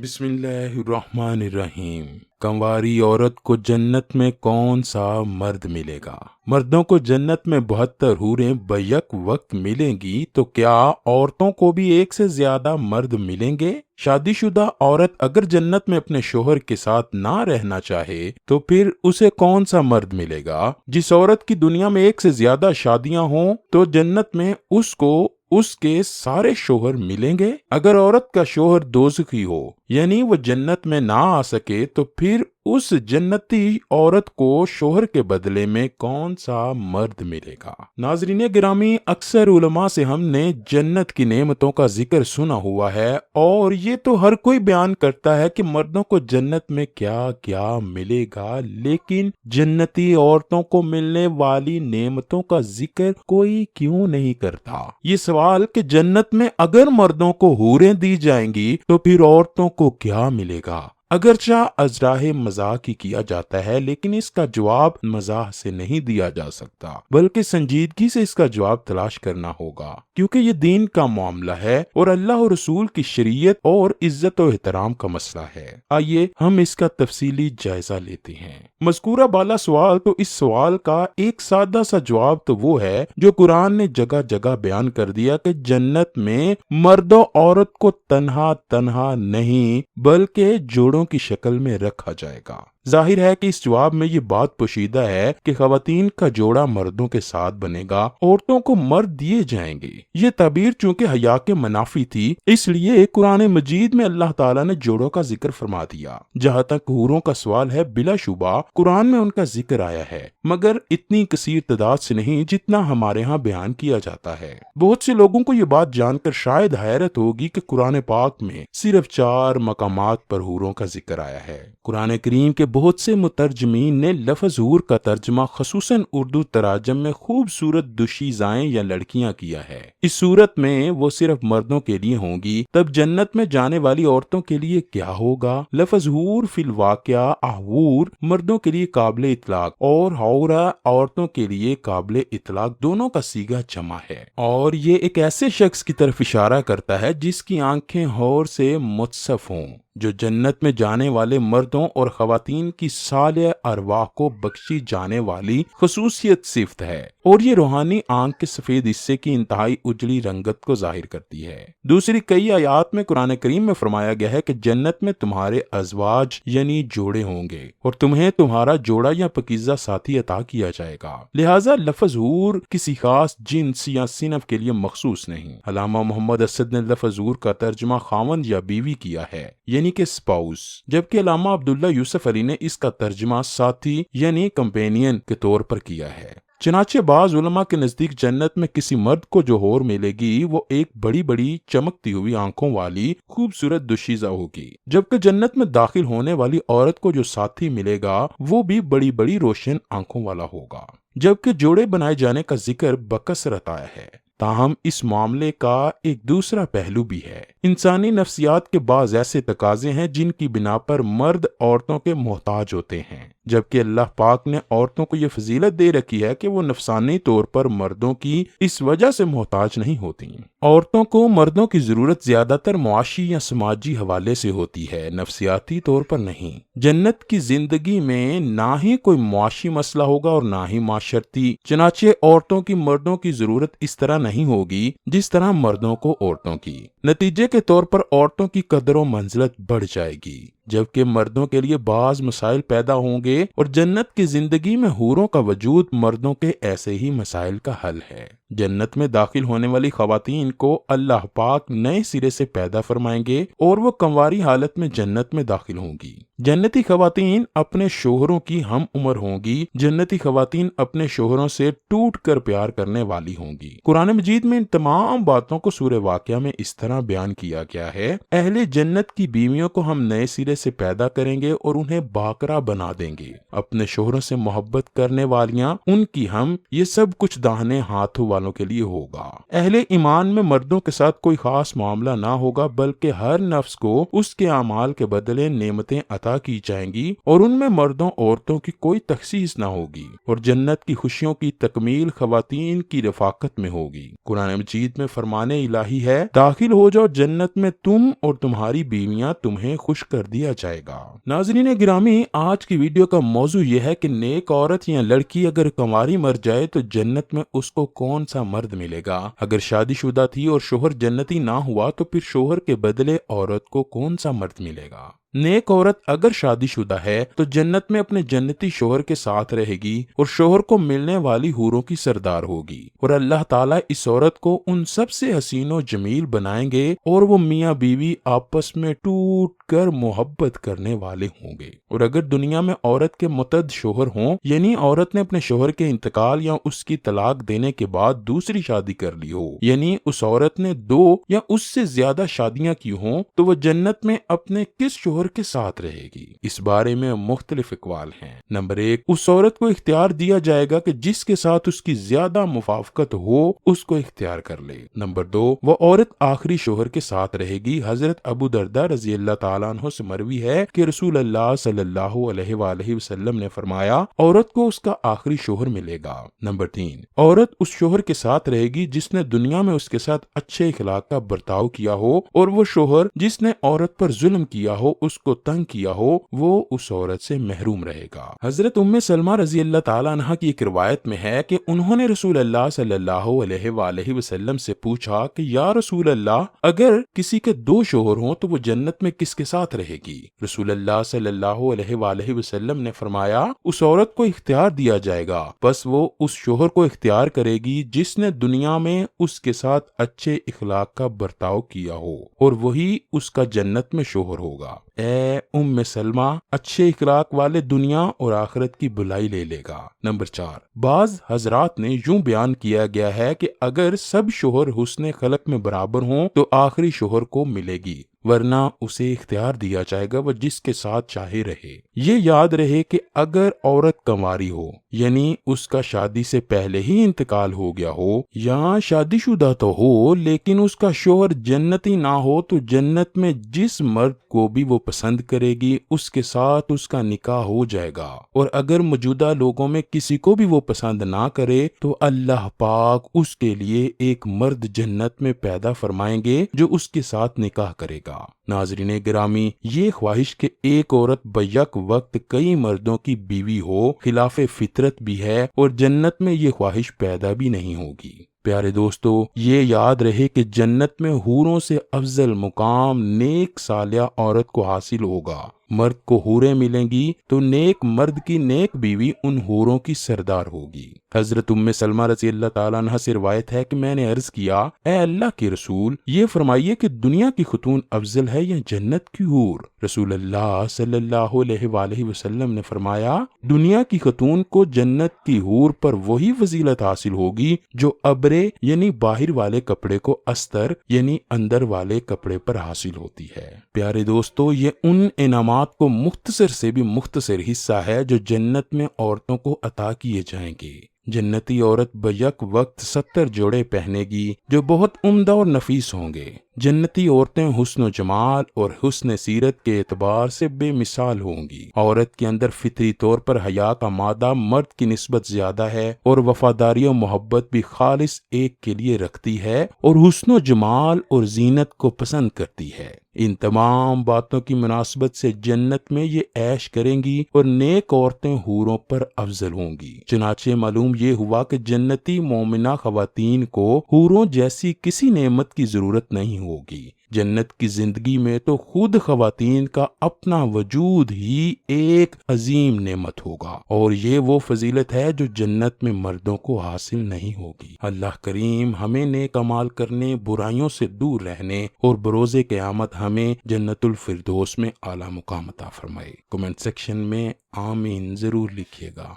بسم اللہ الرحمن الرحیم۔ کنواری عورت کو جنت میں کون سا مرد ملے گا؟ مردوں کو جنت میں 72 حوریں بیک وقت ملیں گی، تو کیا عورتوں کو بھی ایک سے زیادہ مرد ملیں گے؟ شادی شدہ عورت اگر جنت میں اپنے شوہر کے ساتھ نہ رہنا چاہے تو پھر اسے کون سا مرد ملے گا؟ جس عورت کی دنیا میں ایک سے زیادہ شادیاں ہوں تو جنت میں اس کو اس کے سارے شوہر ملیں گے۔ اگر عورت کا شوہر دوزخی ہو، یعنی وہ جنت میں نہ آ سکے، تو پھر اس جنتی عورت کو شوہر کے بدلے میں کون سا مرد ملے گا؟ ناظرین گرامی، اکثر علماء سے ہم نے جنت کی نعمتوں کا ذکر سنا ہوا ہے، اور یہ تو ہر کوئی بیان کرتا ہے کہ مردوں کو جنت میں کیا کیا ملے گا، لیکن جنتی عورتوں کو ملنے والی نعمتوں کا ذکر کوئی کیوں نہیں کرتا؟ یہ سوال کہ جنت میں اگر مردوں کو حوریں دی جائیں گی تو پھر عورتوں کو کیا ملے گا، اگرچہ ازراہ مزاح ہی کیا جاتا ہے، لیکن اس کا جواب مزاح سے نہیں دیا جا سکتا، بلکہ سنجیدگی سے اس کا جواب تلاش کرنا ہوگا، کیونکہ یہ دین کا معاملہ ہے اور اللہ اور رسول کی شریعت اور عزت و احترام کا مسئلہ ہے۔ آئیے ہم اس کا تفصیلی جائزہ لیتے ہیں۔ مذکورہ بالا سوال، تو اس سوال کا ایک سادہ سا جواب تو وہ ہے جو قرآن نے جگہ جگہ بیان کر دیا کہ جنت میں مرد و عورت کو تنہا تنہا نہیں بلکہ جوڑوں کی شکل میں رکھا جائے گا۔ ظاہر ہے کہ اس جواب میں یہ بات پوشیدہ ہے کہ خواتین کا جوڑا مردوں کے ساتھ بنے گا، عورتوں کو مرد دیے جائیں گے۔ یہ تعبیر چونکہ حیا کے منافی تھی، اس لیے قرآن مجید میں اللہ تعالیٰ نے جوڑوں کا ذکر فرما دیا۔ جہاں تک حوروں کا سوال ہے، بلا شبہ قرآن میں ان کا ذکر آیا ہے، مگر اتنی کثیر تعداد سے نہیں جتنا ہمارے ہاں بیان کیا جاتا ہے۔ بہت سے لوگوں کو یہ بات جان کر شاید حیرت ہوگی کہ قرآن پاک میں صرف 4 مقامات پر حوروں کا ذکر آیا ہے۔ قرآن کریم کے بہت سے مترجمین نے لفظ حور کا ترجمہ خصوصاً اردو تراجم میں خوبصورت دوشیزائیں یا لڑکیاں کیا ہے۔ اس صورت میں وہ صرف مردوں کے لیے ہوں گی، تب جنت میں جانے والی عورتوں کے لیے کیا ہوگا؟ لفظ حور فی الواقعہ احور مردوں کے لیے قابل اطلاق اور حورا عورتوں کے لیے قابل اطلاق دونوں کا صیغہ جمع ہے، اور یہ ایک ایسے شخص کی طرف اشارہ کرتا ہے جس کی آنکھیں حور سے متصف ہوں، جو جنت میں جانے والے مردوں اور خواتین کی صالح ارواح کو بخشی جانے والی خصوصیت صفت ہے، اور یہ روحانی آنکھ کے سفید حصے کی انتہائی اجلی رنگت کو ظاہر کرتی ہے۔ دوسری کئی آیات میں قرآن کریم میں فرمایا گیا ہے کہ جنت میں تمہارے ازواج یعنی جوڑے ہوں گے، اور تمہیں تمہارا جوڑا یا پاکیزہ ساتھی عطا کیا جائے گا، لہٰذا لفظ حور کسی خاص جنس یا صنف کے لیے مخصوص نہیں۔ علامہ محمد اسد نے لفظ حور کا ترجمہ خاوند یا بیوی کیا ہے، یعنی کہ اسپاؤس، جبکہ علامہ عبداللہ یوسف علی نے اس کا ترجمہ ساتھی یعنی کمپینین کے طور پر کیا ہے۔ چنانچہ بعض علماء کے نزدیک جنت میں کسی مرد کو جو حور ملے گی وہ ایک بڑی بڑی چمکتی ہوئی آنکھوں والی خوبصورت دوشیزہ ہوگی، جبکہ جنت میں داخل ہونے والی عورت کو جو ساتھی ملے گا وہ بھی بڑی بڑی روشن آنکھوں والا ہوگا۔ جبکہ جوڑے بنائے جانے کا ذکر بکثرت آیا ہے، تاہم اس معاملے کا ایک دوسرا پہلو بھی ہے۔ انسانی نفسیات کے بعض ایسے تقاضے ہیں جن کی بنا پر مرد عورتوں کے محتاج ہوتے ہیں، جبکہ اللہ پاک نے عورتوں کو یہ فضیلت دے رکھی ہے کہ وہ نفسانی طور پر مردوں کی اس وجہ سے محتاج نہیں ہوتی۔ عورتوں کو مردوں کی ضرورت زیادہ تر معاشی یا سماجی حوالے سے ہوتی ہے، نفسیاتی طور پر نہیں۔ جنت کی زندگی میں نہ ہی کوئی معاشی مسئلہ ہوگا اور نہ ہی معاشرتی، چنانچہ عورتوں کی مردوں کی ضرورت اس طرح نہیں ہوگی جس طرح مردوں کو عورتوں کی۔ نتیجے کے طور پر عورتوں کی قدر و منزلت بڑھ جائے گی، جبکہ مردوں کے لیے بعض مسائل پیدا ہوں گے، اور جنت کی زندگی میں حوروں کا وجود مردوں کے ایسے ہی مسائل کا حل ہے۔ جنت میں داخل ہونے والی خواتین کو اللہ پاک نئے سرے سے پیدا فرمائیں گے اور وہ کنواری حالت میں جنت میں داخل ہوں گی۔ جنتی خواتین اپنے شوہروں کی ہم عمر ہوں گی، جنتی خواتین اپنے شوہروں سے ٹوٹ کر پیار کرنے والی ہوں گی۔ قرآن مجید میں ان تمام باتوں کو سورہ واقعہ میں اس طرح بیان کیا گیا ہے: اہل جنت کی بیویوں کو ہم نئے سرے سے پیدا کریں گے اور انہیں باقرہ بنا دیں گے۔ اپنے شوہروں سے محبت کرنے والیاں ان کی ہم، یہ سب کچھ داہنے ہاتھوں والوں کے لیے ہوگا۔ اہل ایمان میں مردوں کے ساتھ کوئی خاص معاملہ نہ ہوگا، بلکہ ہر نفس کو اس کے اعمال کے بدلے نعمتیں عطا کی جائیں گی اور ان میں مردوں عورتوں کی کوئی تخصیص نہ ہوگی، اور جنت کی خوشیوں کی تکمیل خواتین کی رفاقت میں ہوگی۔ قرآن مجید میں فرمان الہی ہے، داخل ہو جاؤ جنت میں، تم اور تمہاری بیویاں، تمہیں خوش کر دیا جائے گا۔ ناظرین گرامی، آج کی ویڈیو کا موضوع یہ ہے کہ نیک عورت یا لڑکی اگر کنواری مر جائے تو جنت میں اس کو کون سا مرد ملے گا؟ اگر شادی شدہ تھی اور شوہر جنتی نہ ہوا تو پھر شوہر کے بدلے عورت کو کون سا مرد ملے گا؟ نیک عورت اگر شادی شدہ ہے تو جنت میں اپنے جنتی شوہر کے ساتھ رہے گی اور شوہر کو ملنے والی حوروں کی سردار ہوگی، اور اللہ تعالیٰ اس عورت کو ان سب سے حسین و جمیل بنائیں گے اور وہ میاں بیوی آپس میں ٹوٹ کر محبت کرنے والے ہوں گے۔ اور اگر دنیا میں عورت کے متعدد شوہر ہوں، یعنی عورت نے اپنے شوہر کے انتقال یا اس کی طلاق دینے کے بعد دوسری شادی کر لی ہو، یعنی اس عورت نے 2 یا اس سے زیادہ شادیاں کی ہوں، تو وہ جنت میں اپنے کس شوہر کے ساتھ رہے گی؟ اس بارے میں مختلف اقوال ہیں۔ نمبر 1، اس عورت کو اختیار دیا جائے گا کہ جس کے ساتھ اس کی زیادہ موافقت ہو اس کو اختیار کر لے۔ نمبر 2، وہ عورت آخری شوہر کے ساتھ رہے گی۔ حضرت ابو درداء رضی اللہ تعالیٰ عنہ سے مروی ہے کہ رسول اللہ صلی اللہ علیہ وآلہ وسلم نے فرمایا، عورت کو اس کا آخری شوہر ملے گا۔ نمبر 3، عورت اس شوہر کے ساتھ رہے گی جس نے دنیا میں اس کے ساتھ اچھے اخلاق کا برتاؤ کیا ہو، اور وہ شوہر جس نے عورت پر ظلم کیا ہو، اس کو تنگ کیا ہو، وہ اس عورت سے محروم رہے گا۔ حضرت ام سلمہ رضی اللہ تعالیٰ عنہ کی ایک روایت میں ہے کہ انہوں نے رسول اللہ صلی اللہ علیہ وآلہ وسلم سے پوچھا کہ یا رسول اللہ، اگر کسی کے 2 شوہر ہوں تو وہ جنت میں کس کے ساتھ رہے گی؟ رسول اللہ صلی اللہ علیہ وآلہ وسلم نے فرمایا، اس عورت کو اختیار دیا جائے گا، بس وہ اس شوہر کو اختیار کرے گی جس نے دنیا میں اس کے ساتھ اچھے اخلاق کا برتاؤ کیا ہو، اور وہی اس کا جنت میں شوہر ہوگا۔ اے ام سلمہ، اچھے اخلاق والے دنیا اور آخرت کی بھلائی لے لے گا۔ نمبر 4، بعض حضرات نے یوں بیان کیا گیا ہے کہ اگر سب شوہر حسن خلق میں برابر ہوں تو آخری شوہر کو ملے گی، ورنہ اسے اختیار دیا جائے گا، وہ جس کے ساتھ چاہے رہے۔ یہ یاد رہے کہ اگر عورت کنواری ہو، یعنی اس کا شادی سے پہلے ہی انتقال ہو گیا ہو، یا شادی شدہ تو ہو لیکن اس کا شوہر جنتی نہ ہو، تو جنت میں جس مرد کو بھی وہ پسند کرے گی اس کے ساتھ اس کا نکاح ہو جائے گا، اور اگر موجودہ لوگوں میں کسی کو بھی وہ پسند نہ کرے تو اللہ پاک اس کے لیے ایک مرد جنت میں پیدا فرمائیں گے جو اس کے ساتھ نکاح کرے گا۔ ناظرین گرامی، یہ خواہش کہ ایک عورت بیک وقت کئی مردوں کی بیوی ہو خلاف فطرت بھی ہے، اور جنت میں یہ خواہش پیدا بھی نہیں ہوگی۔ پیارے دوستو، یہ یاد رہے کہ جنت میں حوروں سے افضل مقام نیک صالحہ عورت کو حاصل ہوگا۔ مرد کو حوریں ملیں گی تو نیک مرد کی نیک بیوی ان حوروں کی سردار ہوگی۔ حضرت ام سلمہ رضی اللہ تعالیٰ عنہ سے روایت ہے کہ میں نے عرض کیا، اے اللہ کے رسول، یہ فرمائیے کہ دنیا کی خاتون افضل ہے یا جنت کی حور؟ رسول اللہ صلی اللہ علیہ وآلہ وسلم نے فرمایا، دنیا کی خاتون کو جنت کی حور پر وہی فضیلت حاصل ہوگی جو ابرے یعنی باہر والے کپڑے کو استر یعنی اندر والے کپڑے پر حاصل ہوتی ہے۔ پیارے دوستو، یہ ان انعامات کو مختصر سے بھی مختصر حصہ ہے جو جنت میں عورتوں کو عطا کیے جائیں گے۔ جنتی عورت بیک وقت 70 جوڑے پہنے گی جو بہت عمدہ اور نفیس ہوں گے۔ جنتی عورتیں حسن و جمال اور حسن سیرت کے اعتبار سے بے مثال ہوں گی۔ عورت کے اندر فطری طور پر حیا کا مادہ مرد کی نسبت زیادہ ہے، اور وفاداری و محبت بھی خالص ایک کے لیے رکھتی ہے، اور حسن و جمال اور زینت کو پسند کرتی ہے۔ ان تمام باتوں کی مناسبت سے جنت میں یہ عیش کریں گی اور نیک عورتیں حوروں پر افضل ہوں گی۔ چنانچہ معلوم یہ ہوا کہ جنتی مومنہ خواتین کو حوروں جیسی کسی نعمت کی ضرورت نہیں ہوگی۔ جنت کی زندگی میں تو خود خواتین کا اپنا وجود ہی ایک عظیم نعمت ہوگا، اور یہ وہ فضیلت ہے جو جنت میں مردوں کو حاصل نہیں ہوگی۔ اللہ کریم ہمیں نیک اعمال کرنے، برائیوں سے دور رہنے اور بروز قیامت ہمیں جنت الفردوس میں اعلیٰ مقام عطا فرمائے۔ کمنٹ سیکشن میں آمین ضرور لکھیے گا۔